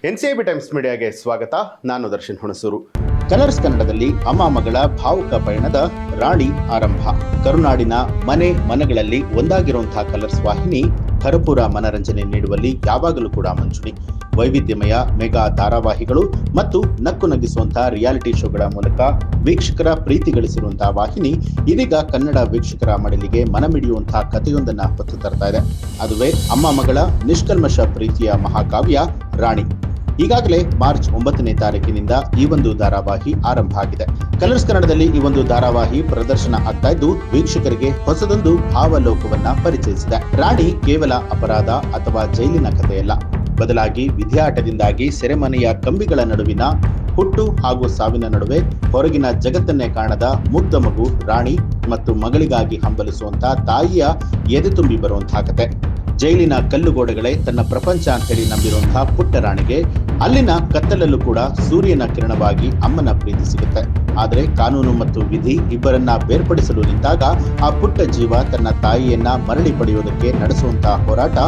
NCIB times ಮೀಡಿಯಾಗೆ ಸ್ವಾಗತ. ನಾನು Darshan Hunsur. Colours ಕನ್ನಡದಲ್ಲಿ ಅಮ್ಮ ಮಗಳ ಭಾವುಕ ಪಯಣದ ರಾಣಿ ಆರಂಭ. ಕರುನಾಡಿನ ಮನೆಗಳಲ್ಲಿ ಒಂದಾಗಿರುವಂತಹ ಕಲರ್ಸ್ ವಾಹಿನಿ ಭರಪೂರ ಮನರಂಜನೆ ನೀಡುವಲ್ಲಿ ಯಾವಾಗಲೂ ಕೂಡ ಮುಂಚೂಣಿ. ವೈವಿಧ್ಯಮಯ ಮೆಗಾ ಧಾರಾವಾಹಿಗಳು ಮತ್ತು ನಕ್ಕು ನಗಿಸುವಂತಹ ರಿಯಾಲಿಟಿ ಶೋಗಳ ಮೂಲಕ ವೀಕ್ಷಕರ ಪ್ರೀತಿ ಗಳಿಸಿರುವಂತಹ ವಾಹಿನಿ ಇದೀಗ ಕನ್ನಡ ವೀಕ್ಷಕರ ಮಡಲಿಗೆ ಮನಮಿಡಿಯುವಂತಹ ಕಥೆಯೊಂದನ್ನ ಹೊತ್ತು ತರ್ತಾ ಇದೆ. ಅದುವೇ ಅಮ್ಮ ಮಗಳ ನಿಷ್ಕಲ್ಮಶ ಪ್ರೀತಿಯ ಮಹಾಕಾವ್ಯ ರಾಣಿ. ಈಗಾಗಲೇ ಮಾರ್ಚ್ 9ನೇ ತಾರೀಕಿನಿಂದ ಈ ಒಂದು ಧಾರಾವಾಹಿ ಆರಂಭ ಆಗಿದೆ. ಕಲರ್ಸ್ ಕನ್ನಡದಲ್ಲಿ ಈ ಒಂದು ಧಾರಾವಾಹಿ ಪ್ರದರ್ಶನ ಆಗ್ತಾ ಇದ್ದು ವೀಕ್ಷಕರಿಗೆ ಹೊಸದೊಂದು ಭಾವಲೋಕವನ್ನ ಪರಿಚಯಿಸಿದೆ. ರಾಣಿ ಕೇವಲ ಅಪರಾಧ ಅಥವಾ ಜೈಲಿನ ಕಥೆಯಲ್ಲ, ಬದಲಾಗಿ ವಿಧಿಯಾಟದಿಂದಾಗಿ ಸೆರೆಮನೆಯ ಕಂಬಿಗಳ ನಡುವಿನ ಹುಟ್ಟು ಹಾಗೂ ಸಾವಿನ ನಡುವೆ ಹೊರಗಿನ ಜಗತ್ತನ್ನೇ ಕಾಣದ ಮುಗ್ಧ ಮಗು ರಾಣಿ ಮತ್ತು ಮಗಳಿಗಾಗಿ ಹಂಬಲಿಸುವಂತಹ ತಾಯಿಯ ಎದೆ ತುಂಬಿ ಬರುವಂತಹ ಕತೆ. ಜೈಲಿನ ಕಲ್ಲುಗೋಡೆಗಳೇ ತನ್ನ ಪ್ರಪಂಚ ಅಂತ ಹೇಳಿ ನಂಬಿರುವಂತಹ ಪುಟ್ಟ ರಾಣಿಗೆ ಅಲ್ಲಿನ ಕತ್ತಲಲ್ಲೂ ಕೂಡ ಸೂರ್ಯನ ಕಿರಣವಾಗಿ ಅಮ್ಮನ ಪ್ರೀತಿ ಸಿಗುತ್ತೆ. ಆದರೆ ಕಾನೂನು ಮತ್ತು ವಿಧಿ ಇಬ್ಬರನ್ನ ಬೇರ್ಪಡಿಸಲು ನಿಂತಾಗ ಆ ಪುಟ್ಟ ಜೀವ ತನ್ನ ತಾಯಿಯನ್ನ ಮರಳಿ ಪಡೆಯುವುದಕ್ಕೆ ನಡೆಸುವಂತಹ ಹೋರಾಟ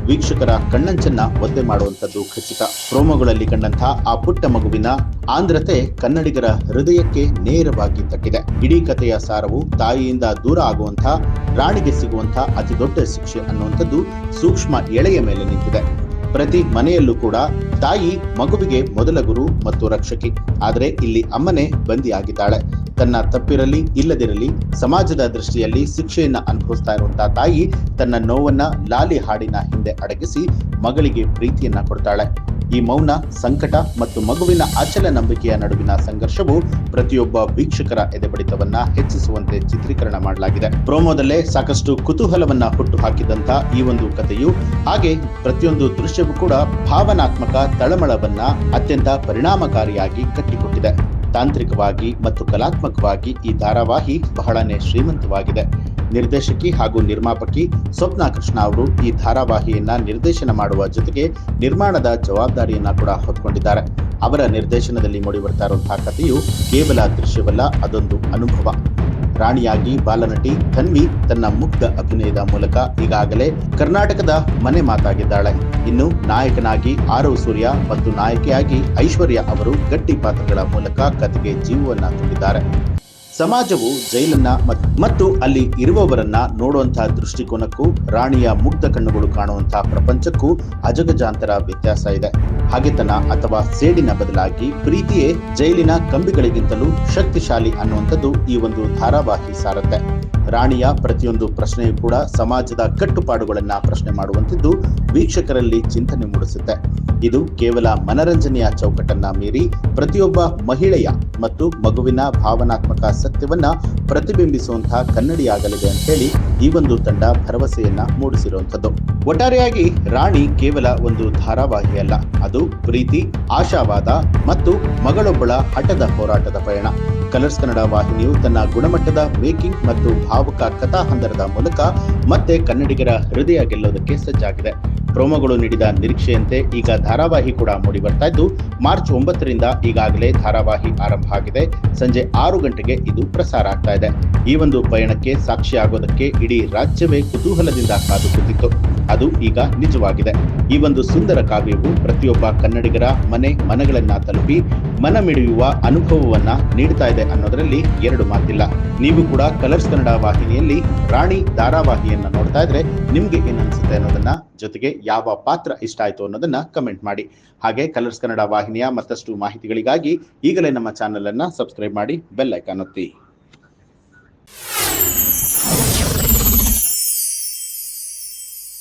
ವೀಕ್ಷಕರ ಕಣ್ಣಂಚನ್ನ ಒದ್ದೆ ಮಾಡುವಂಥದ್ದು ಖಚಿತ. ಪ್ರೋಮೋಗಳಲ್ಲಿ ಕಂಡಂತಹ ಆ ಪುಟ್ಟ ಮಗುವಿನ ಆಂಧ್ರತೆ ಕನ್ನಡಿಗರ ಹೃದಯಕ್ಕೆ ನೇರವಾಗಿ ತಟ್ಟಿದೆ. ಇಡೀ ಕಥೆಯ ಸಾರವು ತಾಯಿಯಿಂದ ದೂರ ಆಗುವಂತಹ ರಾಣಿಗೆ ಸಿಗುವಂತಹ ಅತಿ ದೊಡ್ಡ ಶಿಕ್ಷೆ ಅನ್ನುವಂಥದ್ದು ಸೂಕ್ಷ್ಮ ಎಳೆಯ ಮೇಲೆ ನಿಂತಿದೆ. ಪ್ರತಿ ಮನೆಯಲ್ಲೂ ಕೂಡ ತಾಯಿ ಮಗುವಿಗೆ ಮೊದಲ ಗುರು ಮತ್ತು ರಕ್ಷಕಿ. ಆದರೆ ಇಲ್ಲಿ ಅಮ್ಮನೇ ಬಂದಿಯಾಗಿದ್ದಾಳೆ. ತನ್ನ ತಪ್ಪಿರಲಿ ಇಲ್ಲದಿರಲಿ ಸಮಾಜದ ದೃಷ್ಟಿಯಲ್ಲಿ ಶಿಕ್ಷೆಯನ್ನ ಅನುಭವಿಸ್ತಾ ಇರುವಂತಹ ತಾಯಿ ತನ್ನ ನೋವನ್ನ ಲಾಲಿ ಹಾಡಿನ ಹಿಂದೆ ಅಡಗಿಸಿ ಮಗಳಿಗೆ ಪ್ರೀತಿಯನ್ನ ಕೊಡ್ತಾಳೆ. ಈ ಮೌನ, ಸಂಕಟ ಮತ್ತು ಮಗುವಿನ ಅಚಲ ನಂಬಿಕೆಯ ನಡುವಿನ ಸಂಘರ್ಷವು ಪ್ರತಿಯೊಬ್ಬ ವೀಕ್ಷಕರ ಎದೆಬಡಿತವನ್ನ ಹೆಚ್ಚಿಸುವಂತೆ ಚಿತ್ರೀಕರಣ ಮಾಡಲಾಗಿದೆ. ಪ್ರೋಮೋದಲ್ಲೇ ಸಾಕಷ್ಟು ಕುತೂಹಲವನ್ನ ಹುಟ್ಟು ಹಾಕಿದಂತ ಈ ಒಂದು ಕಥೆಯು ಹಾಗೆ ಪ್ರತಿಯೊಂದು ದೃಶ್ಯವೂ ಕೂಡ ಭಾವನಾತ್ಮಕ ತಳಮಳವನ್ನ ಅತ್ಯಂತ ಪರಿಣಾಮಕಾರಿಯಾಗಿ ಕಟ್ಟಿಕೊಟ್ಟಿದೆ. ತಾಂತ್ರಿಕವಾಗಿ ಮತ್ತು ಕಲಾತ್ಮಕವಾಗಿ ಈ ಧಾರಾವಾಹಿ ಬಹಳನೇ ಶ್ರೀಮಂತವಾಗಿದೆ. ನಿರ್ದೇಶಕಿ ಹಾಗೂ ನಿರ್ಮಾಪಕಿ ಸ್ವಪ್ನ ಕೃಷ್ಣ ಅವರು ಈ ಧಾರಾವಾಹಿಯನ್ನ ನಿರ್ದೇಶನ ಮಾಡುವ ಜೊತೆಗೆ ನಿರ್ಮಾಣದ ಜವಾಬ್ದಾರಿಯನ್ನ ಕೂಡ ಹೊತ್ಕೊಂಡಿದ್ದಾರೆ. ಅವರ ನಿರ್ದೇಶನದಲ್ಲಿ ಮೂಡಿಬರ್ತಾ ಇರುವಂತಹ ಕಥೆಯು ಕೇವಲ ದೃಶ್ಯವಲ್ಲ, ಅದೊಂದು ಅನುಭವ. ರಾಣಿಯಾಗಿ ಬಾಲನಟಿ ತನ್ವಿ ತನ್ನ ಮುಗ್ಧ ಅಭಿನಯದ ಮೂಲಕ ಈಗಾಗಲೇ ಕರ್ನಾಟಕದ ಮನೆ ಮಾತಾಗಿದ್ದಾಳೆ. ಇನ್ನು ನಾಯಕನಾಗಿ ಆರವ್ ಸೂರ್ಯ ಮತ್ತು ನಾಯಕಿಯಾಗಿ ಐಶ್ವರ್ಯ ಅವರು ಗಟ್ಟಿ ಪಾತ್ರಗಳ ಮೂಲಕ ಕಥೆಗೆ ಜೀವವನ್ನ ತುಂಬಿದ್ದಾರೆ. ಸಮಾಜವು ಜೈಲನ್ನ ಮತ್ತು ಅಲ್ಲಿ ಇರುವವರನ್ನ ನೋಡುವಂತಹ ದೃಷ್ಟಿಕೋನಕ್ಕೂ ರಾಣಿಯ ಮುಗ್ಧ ಕಣ್ಣುಗಳು ಕಾಣುವಂತಹ ಪ್ರಪಂಚಕ್ಕೂ ಅಜಗಜಾಂತರ ವ್ಯತ್ಯಾಸ ಇದೆ. ಹಗೆತನ ಅಥವಾ ಸೇಡಿನ ಬದಲಾಗಿ ಪ್ರೀತಿಯೇ ಜೈಲಿನ ಕಂಬಿಗಳಿಗಿಂತಲೂ ಶಕ್ತಿಶಾಲಿ ಅನ್ನುವಂಥದ್ದು ಈ ಒಂದು ಧಾರಾವಾಹಿ ಸಾರುತ್ತೆ. ರಾಣಿಯ ಪ್ರತಿಯೊಂದು ಪ್ರಶ್ನೆಯೂ ಕೂಡ ಸಮಾಜದ ಕಟ್ಟುಪಾಡುಗಳನ್ನ ಪ್ರಶ್ನೆ ಮಾಡುವಂಥದ್ದು ವೀಕ್ಷಕರಲ್ಲಿ ಚಿಂತನೆ ಮೂಡಿಸುತ್ತೆ. ಇದು ಕೇವಲ ಮನರಂಜನೆಯ ಚೌಕಟ್ಟನ್ನ ಮೀರಿ ಪ್ರತಿಯೊಬ್ಬ ಮಹಿಳೆಯ ಮತ್ತು ಮಗುವಿನ ಭಾವನಾತ್ಮಕ ಸತ್ಯವನ್ನ ಪ್ರತಿಬಿಂಬಿಸುವಂತಹ ಕನ್ನಡಿಯಾಗಲಿದೆ ಅಂತ ಹೇಳಿ ಈ ಒಂದು ತಂಡ ಭರವಸೆಯನ್ನ ಮೂಡಿಸಿರುವಂಥದ್ದು. ಒಟ್ಟಾರೆಯಾಗಿ ರಾಣಿ ಕೇವಲ ಒಂದು ಧಾರಾವಾಹಿ ಅಲ್ಲ, ಅದು ಪ್ರೀತಿ, ಆಶಾವಾದ ಮತ್ತು ಮಗಳೊಬ್ಬಳ ಹಠದ ಹೋರಾಟದ ಪಯಣ. ಕಲರ್ಸ್ ಕನ್ನಡ ವಾಹಿನಿಯು ತನ್ನ ಗುಣಮಟ್ಟದ ಮೇಕಿಂಗ್ ಮತ್ತು ಭಾವುಕ ಕಥಾಹಂದರದ ಮೂಲಕ ಮತ್ತೆ ಕನ್ನಡಿಗರ ಹೃದಯ ಗೆಲ್ಲೋದಕ್ಕೆ ಸಜ್ಜಾಗಿದೆ. ಪ್ರೋಮೋಗಳು ನೀಡಿದ ನಿರೀಕ್ಷೆಯಂತೆ ಈಗ ಧಾರಾವಾಹಿ ಕೂಡ ಮೂಡಿ ಬರ್ತಾ ಇದ್ದು ಮಾರ್ಚ್ 9ರಿಂದ ಈಗಾಗಲೇ ಧಾರಾವಾಹಿ ಆರಂಭ ಆಗಿದೆ. ಸಂಜೆ 6 ಗಂಟೆಗೆ ಇದು ಪ್ರಸಾರ ಆಗ್ತಾ ಇದೆ. ಈ ಒಂದು ಪಯಣಕ್ಕೆ ಸಾಕ್ಷಿಯಾಗೋದಕ್ಕೆ ಇಡೀ ರಾಜ್ಯವೇ ಕುತೂಹಲದಿಂದ ಕಾದು ಕೂತಿತ್ತು. ಅದು ಈಗ ನಿಜವಾಗಿದೆ. ಈ ಒಂದು ಸುಂದರ ಕಾವ್ಯವು ಪ್ರತಿಯೊಬ್ಬ ಕನ್ನಡಿಗರ ಮನಗಳನ್ನ ತಲುಪಿ ಮನಮಿಡಿಯುವ ಅನುಭವವನ್ನ ನೀಡ್ತಾ ಇದೆ ಅನ್ನೋದರಲ್ಲಿ ಎರಡು ಮಾತಿಲ್ಲ. ನೀವು ಕೂಡ ಕಲರ್ಸ್ ಕನ್ನಡ ವಾಹಿನಿಯಲ್ಲಿ ರಾಣಿ ಧಾರಾವಾಹಿಯನ್ನ ನೋಡ್ತಾ ಇದ್ರೆ ನಿಮ್ಗೆ ಏನ್ ಅನ್ಸುತ್ತೆ ಅನ್ನೋದನ್ನ, ಜೊತೆಗೆ ಯಾವ ಪಾತ್ರ ಇಷ್ಟ ಆಯ್ತು ಅನ್ನೋದನ್ನ ಕಮೆಂಟ್ ಮಾಡಿ. ಹಾಗೆ ಕಲರ್ಸ್ ಕನ್ನಡ ವಾಹಿನಿಯ ಮತ್ತಷ್ಟು ಮಾಹಿತಿಗಳಿಗಾಗಿ ಈಗಲೇ ನಮ್ಮ ಚಾನೆಲ್ ಅನ್ನ ಸಬ್ಸ್ಕ್ರೈಬ್ ಮಾಡಿ, ಬೆಲ್ ಐಕಾನ್ ಒತ್ತಿ.